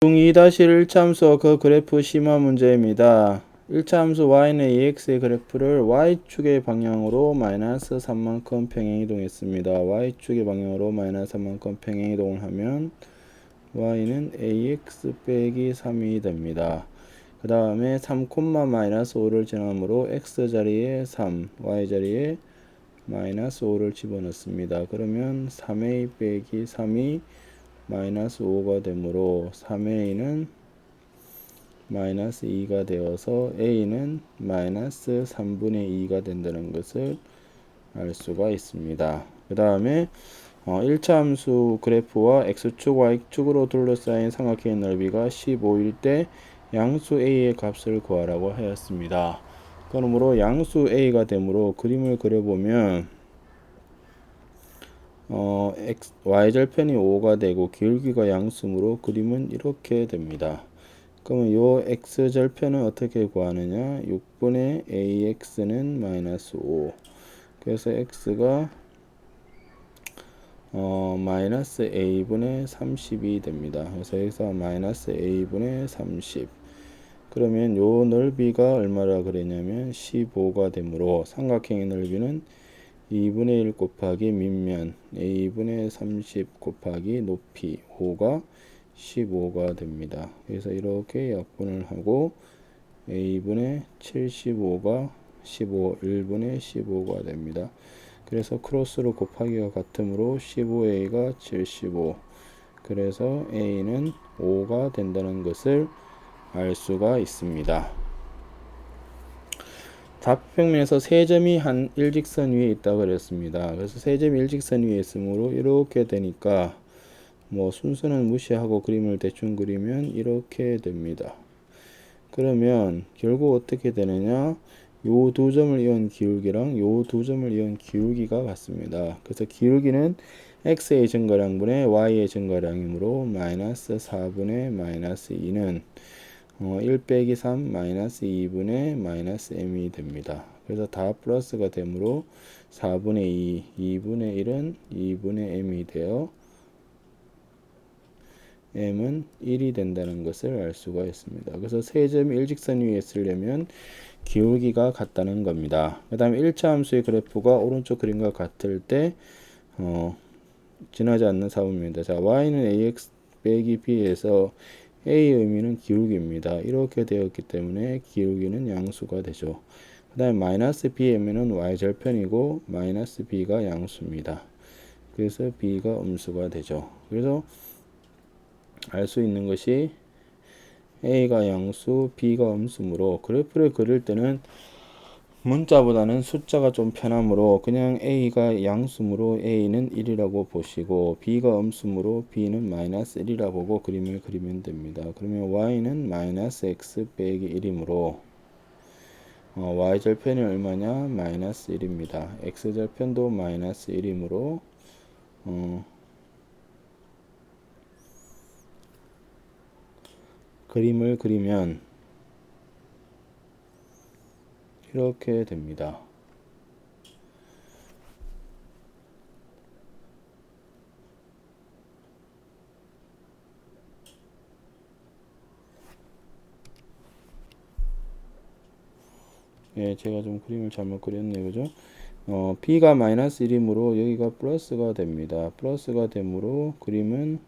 중2-1차 함수와 그 그래프 심화 문제입니다. 1차 함수 y는 ax의 그래프를 y축의 방향으로 마이너스 3만큼 평행이동했습니다. y축의 방향으로 마이너스 3만큼 평행이동을 하면 y는 ax 빼기 3이 됩니다. 그 다음에 3, 마이너스 5를 지나므로 x자리에 3, y자리에 마이너스 5를 집어넣습니다. 그러면 3a 빼기 3이 마이너스 5가 되므로 3a는 마이너스 2가 되어서 a는 마이너스 3분의 2가 된다는 것을 알 수가 있습니다. 그 다음에 1차 함수 그래프와 x축, y축으로 둘러싸인 삼각형의 넓이가 15일 때 양수 a의 값을 구하라고 하였습니다. 그러므로 양수 a가 되므로 그림을 그려보면 y절편이 5가 되고 기울기가 양수므로 그림은 이렇게 됩니다. 그러면 요 x절편은 어떻게 구하느냐? 6분의 ax는 마이너스 5. 그래서 x가 마이너스 a분의 30이 됩니다. 그래서 여기서 마이너스 a분의 30. 그러면 요 넓이가 얼마라 그랬냐면 15가 되므로 삼각형의 넓이는 2분의 1 곱하기 밑면 a분의 30 곱하기 높이 5가 15가 됩니다. 그래서 이렇게 약분을 하고 a분의 75가 15, 1분의 15가 됩니다. 그래서 크로스로 곱하기가 같으므로 15a가 75. 그래서 a는 5가 된다는 것을 알 수가 있습니다. 좌표평면에서 세 점이 한 일직선 위에 있다고 그랬습니다. 그래서 세 점이 일직선 위에 있으므로 이렇게 되니까 뭐 순서는 무시하고 그림을 대충 그리면 이렇게 됩니다. 그러면 결국 어떻게 되느냐? 요 두 점을 이은 기울기랑 요 두 점을 이은 기울기가 같습니다. 그래서 기울기는 x의 증가량분의 y의 증가량이므로 마이너스 4분의 마이너스 2는 1 빼기 3 마이너스 2분의 마이너스 m이 됩니다. 그래서 다 플러스가 되므로 4분의 2, 2분의 1은 2분의 m이 되어 m은 1이 된다는 것을 알 수가 있습니다. 그래서 세 점이 일직선 위에 쓰려면 기울기가 같다는 겁니다. 그 다음에 1차 함수의 그래프가 오른쪽 그림과 같을 때 지나지 않는 사분면입니다. 자, y는 ax 빼기 b에서 a의 의미는 기울기입니다. 이렇게 되었기 때문에 기울기는 양수가 되죠. 그 다음에 마이너스 bm은 y절편이고 마이너스 b가 양수입니다. 그래서 b가 음수가 되죠. 그래서 알 수 있는 것이 a가 양수, b가 음수므로 그래프를 그릴 때는 문자보다는 숫자가 좀 편하므로 그냥 a가 양수므로 a는 1이라고 보시고 b가 음수므로 b는 마이너스 1이라고 보고 그림을 그리면 됩니다. 그러면 y는 마이너스 x 빼기 1이므로 y절편이 얼마냐? 마이너스 1입니다. x절편도 마이너스 1이므로 그림을 그리면 이렇게 됩니다. 예, 제가 좀 그림을 잘못 그렸네요. 그죠? b가 마이너스 1이므로 여기가 플러스가 됩니다. 플러스가 되므로 그림은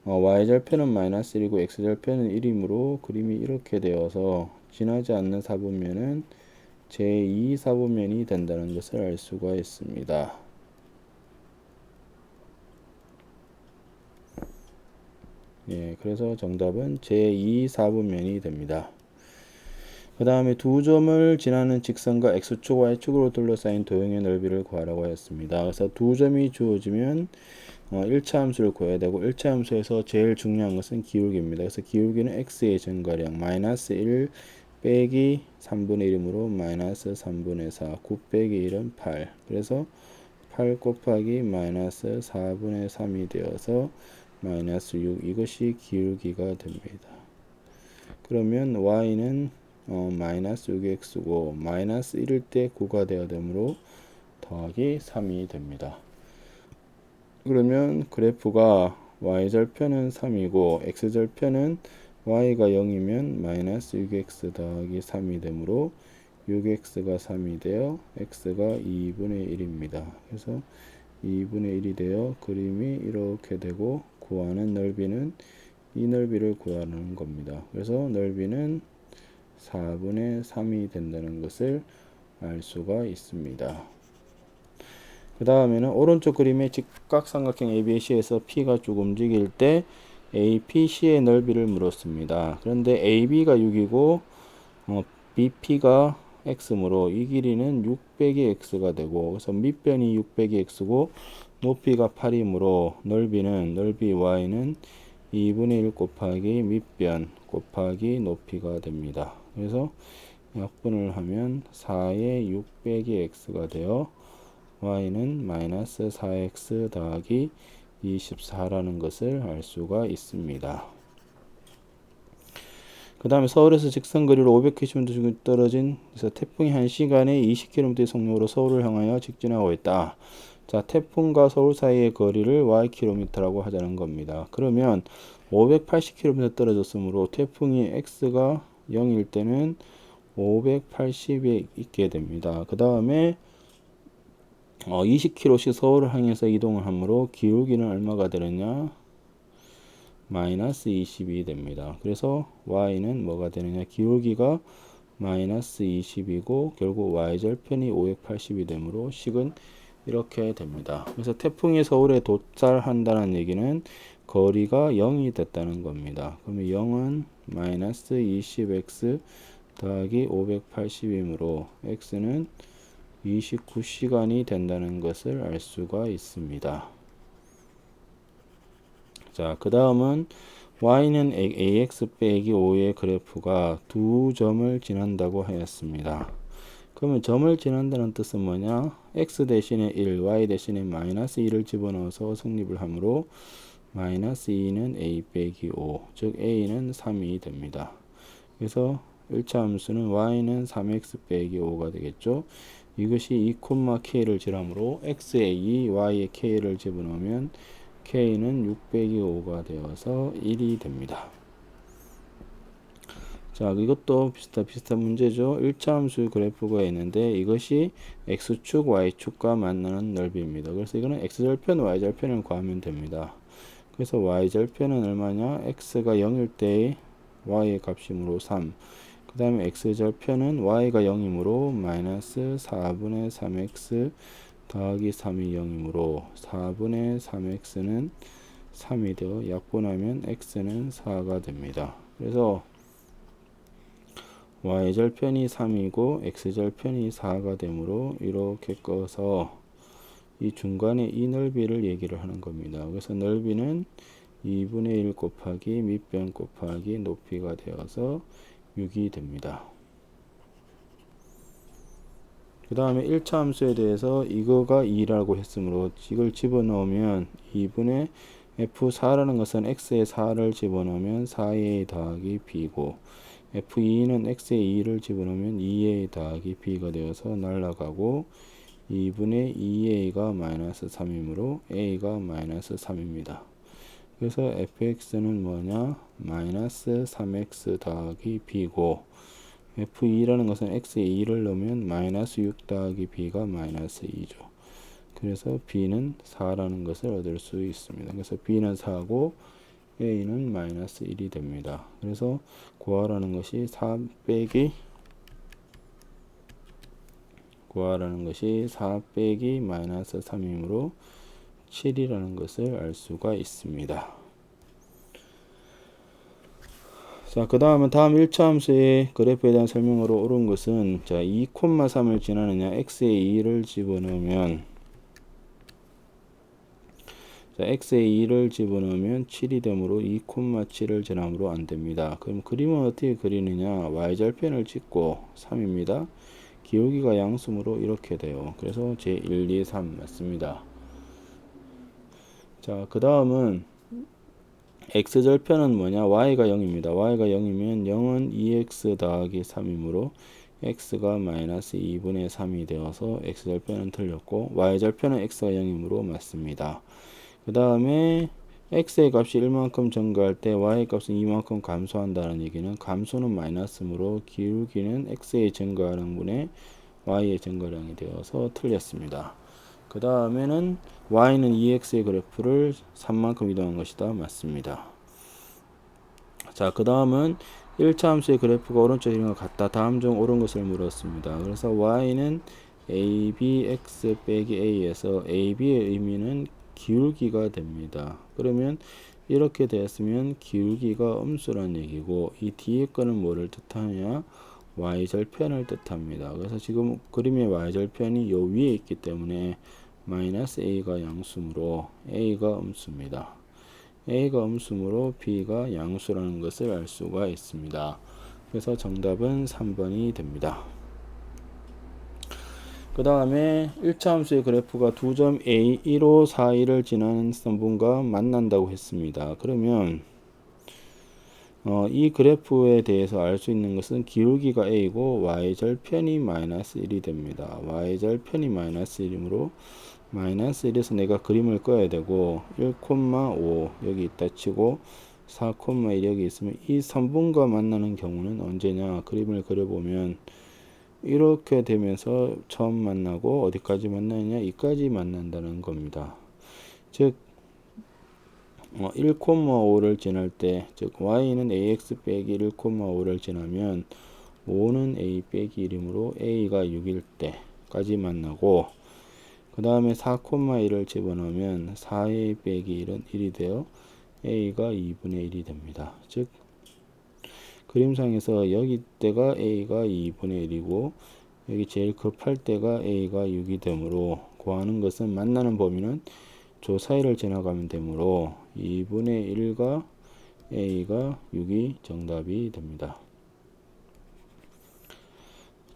y절편은 마이너스 1이고 x절편은 1이므로 그림이 이렇게 되어서 지나지 않는 사분면은 제2 사분면이 된다는 것을 알 수가 있습니다. 예, 그래서 정답은 제2 사분면이 됩니다. 그 다음에 두 점을 지나는 직선과 x축, y축으로 둘러싸인 도형의 넓이를 구하라고 했습니다. 그래서 두 점이 주어지면 1차 함수를 구해야 되고 1차 함수에서 제일 중요한 것은 기울기입니다. 그래서 기울기는 x의 증가량 마이너스 1 빼기 3분의 1이므로 마이너스 3분의 4, 9 빼기 1은 8. 그래서 8 곱하기 마이너스 4분의 3이 되어서 마이너스 6. 이것이 기울기가 됩니다. 그러면 y는 마이너스 6x고 마이너스 1일 때 9가 되어야 되므로 더하기 3이 됩니다. 그러면 그래프가 y절편은 3이고 x절편은 y가 0이면 마이너스 6x 더하기 3이 되므로 6x가 3이 되어 x가 2분의 1입니다. 그래서 2분의 1이 되어 그림이 이렇게 되고 구하는 넓이는 이 넓이를 구하는 겁니다. 그래서 넓이는 4분의 3이 된다는 것을 알 수가 있습니다. 그 다음에는 오른쪽 그림의 직각삼각형 ABC에서 P가 쭉 움직일 때 APC의 넓이를 물었습니다. 그런데 AB가 6이고 BP가 X므로 이 길이는 6 빼기 X가 되고 그래서 밑변이 6 빼기 X고 높이가 8이므로 넓이 Y는 2분의 1 곱하기 밑변 곱하기 높이가 됩니다. 그래서 약분을 하면 4의 6 빼기 X가 되어 Y는 마이너스 4X 더하기 24라는 것을 알 수가 있습니다. 그 다음에 서울에서 직선거리로 500km 떨어진 태풍이 1시간에 20km의 속력으로 서울을 향하여 직진하고 있다. 자, 태풍과 서울 사이의 거리를 ykm라고 하자는 겁니다. 그러면 580km 떨어졌으므로 태풍이 x가 0일 때는 580에 있게 됩니다. 그 다음에 20km씩 서울을 향해서 이동을 하므로 기울기는 얼마가 되느냐? 마이너스 20이 됩니다. 그래서 y는 뭐가 되느냐? 기울기가 마이너스 20이고 결국 y절편이 580이 되므로 식은 이렇게 됩니다. 그래서 태풍이 서울에 도달한다는 얘기는 거리가 0이 됐다는 겁니다. 그러면 0은 마이너스 20x 더하기 580이므로 x는 29시간이 된다는 것을 알 수가 있습니다. 자, 그 다음은 y는 ax 빼기 5의 그래프가 두 점을 지난다고 하였습니다. 그러면 점을 지난다는 뜻은 뭐냐? x 대신에 1, y 대신에 마이너스 2를 집어넣어서 성립을 하므로 마이너스 2는 a 빼기 5, 즉 a는 3이 됩니다. 그래서 1차 함수는 y는 3x 빼기 5가 되겠죠. 이것이 2,k를 지나므로 x에 2, y에 k를 집어넣으면 k는 6 빼기 5가 되어서 1이 됩니다. 자, 이것도 비슷한 문제죠. 1차 함수 그래프가 있는데 이것이 x축, y축과 만나는 넓이입니다. 그래서 이거는 x절편, y절편을 구하면 됩니다. 그래서 y절편은 얼마냐? x가 0일 때의 y의 값이므로 3. 그 다음에 x절편은 y가 0이므로 마이너스 4분의 3x 더하기 3이 0이므로 4분의 3x는 3이 되어 약분하면 x는 4가 됩니다. 그래서 y절편이 3이고 x절편이 4가 되므로 이렇게 꺼서 이 중간에 이 넓이를 얘기를 하는 겁니다. 그래서 넓이는 2분의 1 곱하기 밑변 곱하기 높이가 되어서 6이 됩니다. 그 다음에 1차 함수에 대해서 이거가 2라고 했으므로 이걸 집어넣으면 2분의 f4라는 것은 x에 4를 집어넣으면 4a 더하기 b고 f2는 x에 2를 집어넣으면 2a 더하기 b가 되어서 날아가고 2분의 2a가 마이너스 3이므로 a가 마이너스 3입니다. 그래서 fx는 뭐냐? 마이너스 3x 더하기 b고 f2라는 것은 x에 2를 넣으면 마이너스 6 더하기 b가 마이너스 2죠. 그래서 b는 4라는 것을 얻을 수 있습니다. 그래서 b는 4고 a는 마이너스 1이 됩니다. 그래서 구하라는 것이 4 빼기 마이너스 3이므로 7이라는 것을 알 수가 있습니다. 자, 그 다음은 다음 1차 함수의 그래프에 대한 설명으로 옳은 것은 자, 2,3을 지나느냐 x에 2를 집어넣으면 자, x에 2를 집어넣으면 7이 되므로 2,7을 지나므로 안됩니다. 그럼 그림은 어떻게 그리느냐? y절편을 찍고 3입니다. 기울기가 양수므로 이렇게 돼요. 그래서 제 1, 2, 3 맞습니다. 자, 그 다음은 x절편은 뭐냐? y가 0입니다. y가 0이면 0은 2x 더하기 3이므로 x가 마이너스 2분의 3이 되어서 x절편은 틀렸고 y절편은 x가 0이므로 맞습니다. 그 다음에 x의 값이 1만큼 증가할 때 y의 값은 2만큼 감소한다는 얘기는 감소는 마이너스므로 기울기는 x의 증가량분의 y의 증가량이 되어서 틀렸습니다. 그 다음에는 y는 2x의 그래프를 3만큼 이동한 것이다. 맞습니다. 자, 그 다음은 1차 함수의 그래프가 오른쪽 이름과 같다. 다음 중 옳은 것을 물었습니다. 그래서 y는 abx 빼기 a에서 ab의 의미는 기울기가 됩니다. 그러면 이렇게 되었으면 기울기가 음수란 얘기고 이 뒤에 거는 뭐를 뜻하냐? y절편을 뜻합니다. 그래서 지금 그림의 y절편이 요 위에 있기 때문에 마이너스 a가 양수므로 a가 음수입니다. a가 음수므로 b가 양수라는 것을 알 수가 있습니다. 그래서 정답은 3번이 됩니다. 그 다음에 1차 함수의 그래프가 두 점 A 1호 사이를 지나는 선분과 만난다고 했습니다. 그러면 이 그래프에 대해서 알 수 있는 것은 기울기가 A고 Y절편이 마이너스 1이 됩니다. Y절편이 마이너스 1이므로 마이너스 1에서 내가 그림을 꺼야 되고 1,5 여기 있다 치고 4,1 여기 있으면 이 선분과 만나는 경우는 언제냐? 그림을 그려보면 이렇게 되면서 처음 만나고 어디까지 만나느냐? 이까지 만난다는 겁니다. 즉 1,5를 지날 때, 즉 y는 ax 빼기 1,5를 지나면 5는 a 빼기 1이므로 a가 6일 때까지 만나고 그 다음에 4,1을 집어넣으면 4a 빼기 1은 1이 되어 a가 2분의 1이 됩니다. 즉 그림상에서 여기 때가 a가 2분의 1이고 여기 제일 급할 때가 a가 6이 되므로 구하는 것은 만나는 범위는 조 사이를 지나가면 되므로 2분의 1과 a가 6이 정답이 됩니다.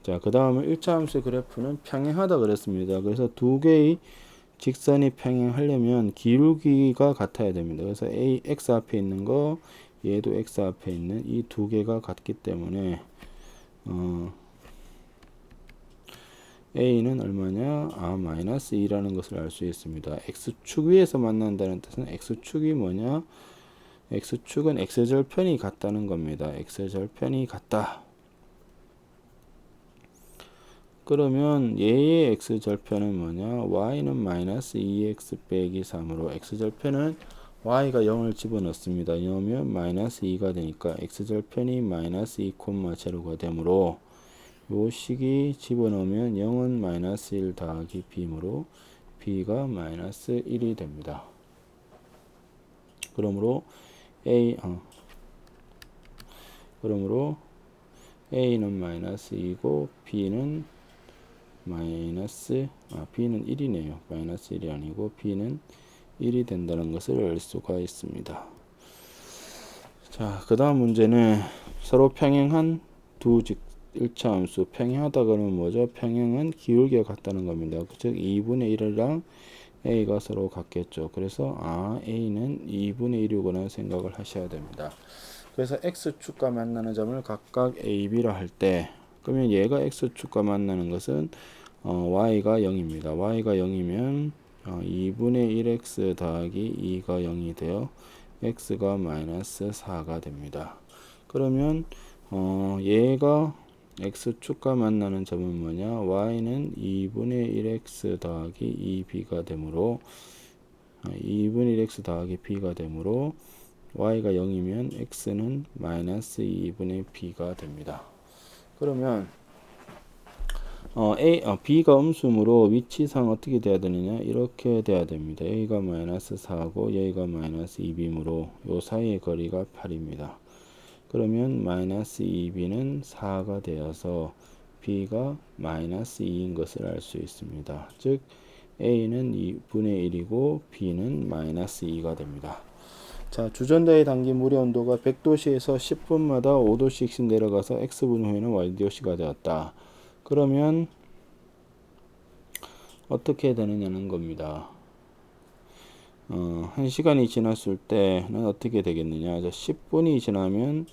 자, 그 다음은 1차 함수의 그래프는 평행하다 그랬습니다. 그래서 두 개의 직선이 평행하려면 기울기가 같아야 됩니다. 그래서 x 앞에 있는 거 얘도 x 앞에 있는 이 두 개가 같기 때문에 a는 얼마냐? 마이너스 2라는 것을 알 수 있습니다. x축 위에서 만난다는 뜻은 x축이 뭐냐? x축은 x절편이 같다는 겁니다. x절편이 같다. 그러면 얘의 x절편은 뭐냐? y는 마이너스 2x 빼기 3으로 x절편은 y가 0을 집어넣습니다. 넣으면 마이너스 2가 되니까 x절편이 마이너스 2,0가 되므로 요 식이 집어넣으면 0은 마이너스 1 더하기 b이므로 b가 마이너스 1이 됩니다. 그러므로 a는 마이너스 2고 b는 b는 1이네요. 마이너스 1이 아니고 b는 1이 된다는 것을 알 수가 있습니다. 자, 그 다음 문제는 서로 평행한 두 1차 함수 평행하다 그러면 뭐죠? 평행은 기울기가 같다는 겁니다. 즉 2분의 1이랑 a가 서로 같겠죠. 그래서 a는 2분의 1이구나 생각을 하셔야 됩니다. 그래서 x축과 만나는 점을 각각 a, b라 할 때 그러면 얘가 x축과 만나는 것은 y가 0입니다. y가 0이면 2분의 1x 더하기 2가 0이 되어 x가 마이너스 4가 됩니다. 그러면 얘가 x축과 만나는 점은 뭐냐? y는 2분의 1x 더하기 2b가 되므로 2분의 1x 더하기 b가 되므로 y가 0이면 x는 마이너스 2분의 b가 됩니다. 그러면 b가 음수므로 위치상 어떻게 돼야 되느냐? 이렇게 돼야 됩니다. a가 마이너스 4고 여기가 마이너스 2b이므로 요 사이의 거리가 8입니다. 그러면 마이너스 2b는 4가 되어서 b가 마이너스 2인 것을 알 수 있습니다. 즉 a는 2분의 1이고 b는 마이너스 2가 됩니다. 자, 주전자에 담긴 물의 온도가 100도씨에서 10분마다 5도씩씩 내려가서 x분 후에는 y도씨가 되었다. 그러면 어떻게 되느냐는 겁니다. 1시간이 지났을 때는 어떻게 되겠느냐? 10분이 지나면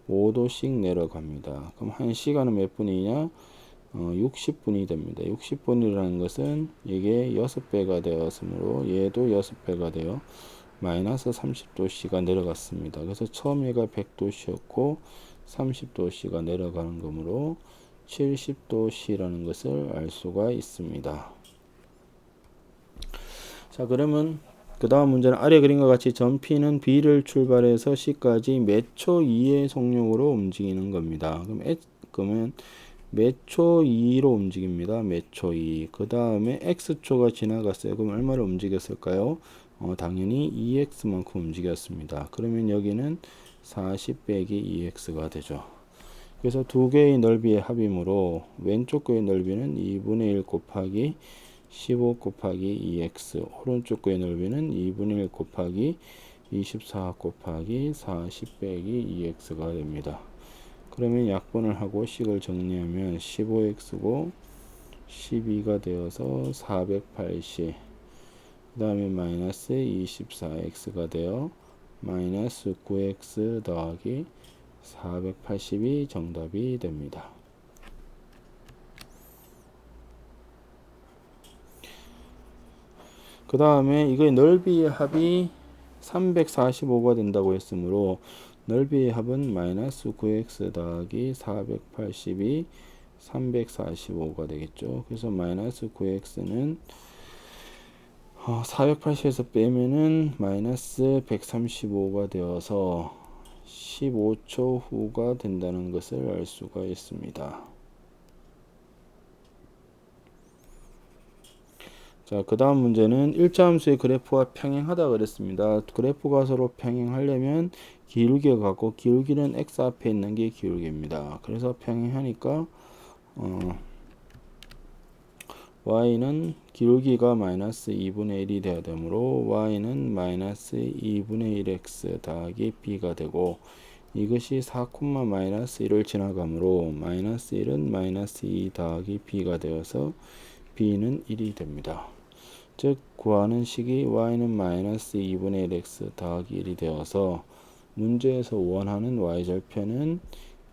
5도씩 내려갑니다. 그럼 1시간은 몇 분이냐? 60분이 됩니다. 60분이라는 것은 이게 6배가 되었으므로 얘도 6배가 되어 마이너스 30도씨가 내려갔습니다. 그래서 처음 얘가 100도씨였고 30도씨가 내려가는 거므로 70도씨라는 것을 알 수가 있습니다. 자, 그러면 그 다음 문제는 아래 그림과 같이 점 P는 B를 출발해서 C까지 몇 초 이의 속력으로 움직이는 겁니다. 그러면 몇 초 2로 움직입니다. 몇 초 2. 그 다음에 x초가 지나갔어요. 그럼 얼마를 움직였을까요? 당연히 2x만큼 움직였습니다. 그러면 여기는 40 빼기 2x가 되죠. 그래서 두 개의 넓이의 합이므로 왼쪽 거의 넓이는 2분의 1 곱하기 15 곱하기 2x, 오른쪽 거의 넓이는 2분의 1 곱하기 24 곱하기 40 빼기 2x가 됩니다. 그러면 약분을 하고 식을 정리하면 15x고 12가 되어서 480, 그 다음에 마이너스 24x가 되어 마이너스 9x 더하기 480이 정답이 됩니다. 그 다음에 이거의 넓이의 합이 345가 된다고 했으므로 넓이의 합은 마이너스 9x 더하기 480이 345가 되겠죠. 그래서 마이너스 9x는 480에서 빼면은 마이너스 135가 되어서 15초 후가 된다는 것을 알 수가 있습니다. 자, 그 다음 문제는 일차 함수의 그래프와 평행하다 그랬습니다. 그래프가 서로 평행하려면 기울기가 같고 기울기는 x 앞에 있는 게 기울기입니다. 그래서 평행하니까 y는 기울기가 마이너스 2분의 1이 되어야 되므로 y는 마이너스 2분의 1x 더하기 b가 되고 이것이 4, 마이너스 1을 지나가므로 마이너스 1은 마이너스 2 더하기 b가 되어서 b는 1이 됩니다. 즉 구하는 식이 y는 마이너스 2분의 1x 더하기 1이 되어서 문제에서 원하는 y절편은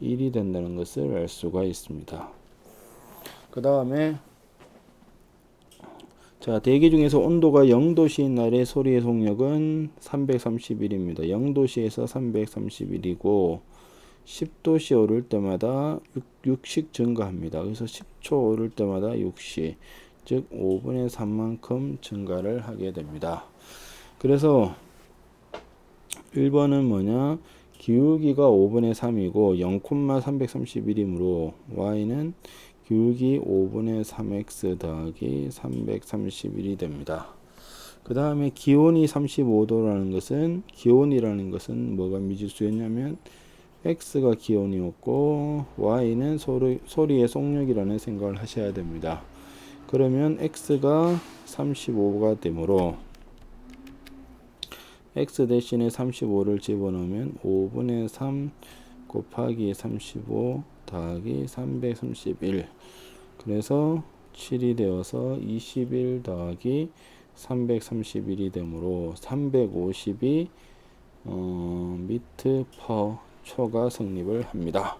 1이 된다는 것을 알 수가 있습니다. 그 다음에 자, 대기 중에서 온도가 0도씨인 날의 소리의 속력은 331입니다. 0도씨에서 331이고 10도씨 오를 때마다 6씩 증가합니다. 그래서 10초 오를 때마다 6씩, 즉 5분의 3만큼 증가를 하게 됩니다. 그래서 1번은 뭐냐? 기울기가 5분의 3이고 0,331이므로 y는 기울기 5분의 3x 더하기 331이 됩니다. 그 다음에 기온이 35도라는 것은, 기온이라는 것은 뭐가 미지수였냐면 x가 기온이었고 y는 소리의 속력이라는 생각을 하셔야 됩니다. 그러면 x가 35가 되므로 x 대신에 35를 집어넣으면 5분의 3 곱하기 35 더하기 331, 그래서 7이 되어서 21 더하기 331이 되므로 350이 미터 퍼 초가 성립을 합니다.